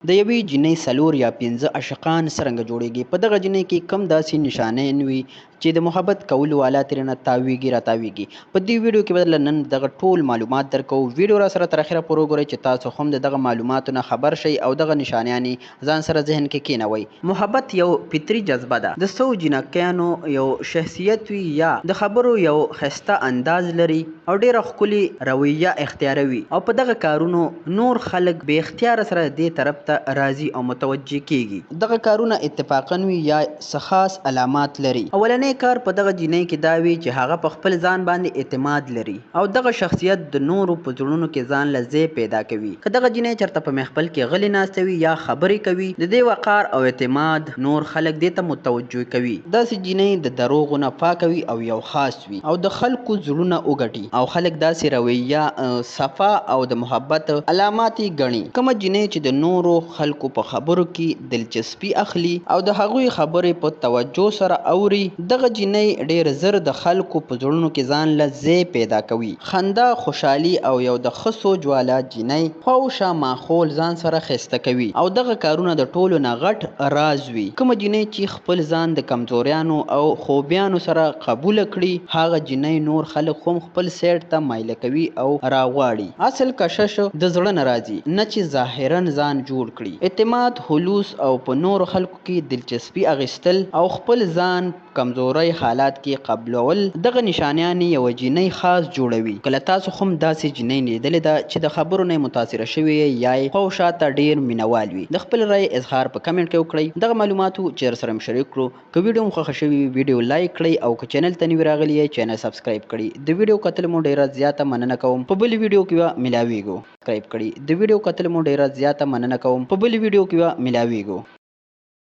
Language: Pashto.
د یوې جینۍ څلور یا پنځه عاشقان څرنګه جوړیږي. په دغه جینۍ کې کم داسې نشانې وي چې د محبت کولو والا ترېنه تاویږي راتاویږي. په دې ویډیو کې به نن دغه ټول معلومات درکوو. ویډیو را سره تر اخره پورې وګورئ چې تاسو هم د دغه معلوماتو نه خبر شئ او دغه نشانیانې ځان سره ذهن کې کینوئ. محبت یو فطري جذبه ده. د څو جینکیانو یو شخصیت وي یا د خبرو یو ښایسته انداز لري او ډېره ښکلې رویه اختیاروي او په دغه کارونو نور خلک بې اختیاره سره دې طرف ته راځي او متوجه کیږي. دغه کارونه اتفاقا وي یا څه خاص علامات لري. اولنی کار په دغه جینۍ کې دا وي چې هغه په خپل ځان باندې اعتماد لري او دغه شخصیت د نورو په زړونو کې ځان له ځای پیدا کوي. که دغه جینۍ چېرته په محفل کې غلې ناسته وي یا خبرې کوي، د دې وقار او اعتماد نور خلک دې ته متوجه کوي. داسې جینۍ د دروغو نه پاکه وي او یو خاص وي او د خلکو زړونه وګټي او خلک داسې رویه صفا او د محبت علامات یې ګڼي. کومه جینۍ چې د نورو خلکو په خبرو کې دلچسپي اخلي او د هغوی خبرې په توجه سره اوري، دغه جینۍ ډېر زر د خلکو په زړونو کې ځان له ځای پیدا کوي. خندا، خوشحالي او یو د ښه سوچ والا جینۍ خواوشا ماحول ځان سره ښایسته کوي او دغه کارونه د ټولو نه غټ راز وي. کومه جینۍ چې خپل ځان د کمزوریانو او خوبیانو سره قبوله کړي، هغه جینۍ نور خلک هم خپل سایډ ته مایله کوي او راغواړي. اصل کشش د زړه نه راځي، نه چې ظاهرا ځان جوړ کړي. اعتماد، خلوص او په نورو خلکو کې دلچسپي اخیستل او خپل ځان کمزوري حالات کې قبلول، دغه نشانیانې یوه جینۍ خاص جوړوي. کله تاسو هم داسې جینۍ لیدلې ده چې د خبرو نه متاثره شوې یا یې خواوشا ته ډېر مینوال وي، د خپل رای اظهار په کمنټ کې وکړئ. دغه معلوماتو چې سره شریک کړو. که ویډیو مو خوښه شوي ویډیو لایک کړئ او که چینل ته نوي راغلي یې چینل سبسکرایب کړئ. د ویډیو کتل مو ډېره زیاته مننه کوم. په بل ویډیو کې به ملاویږو. سبسکرایب کړئ. د ویډیو کتل مو ډېره زیاته مننه کوم. په بل ویډیو کې به ملاویږو.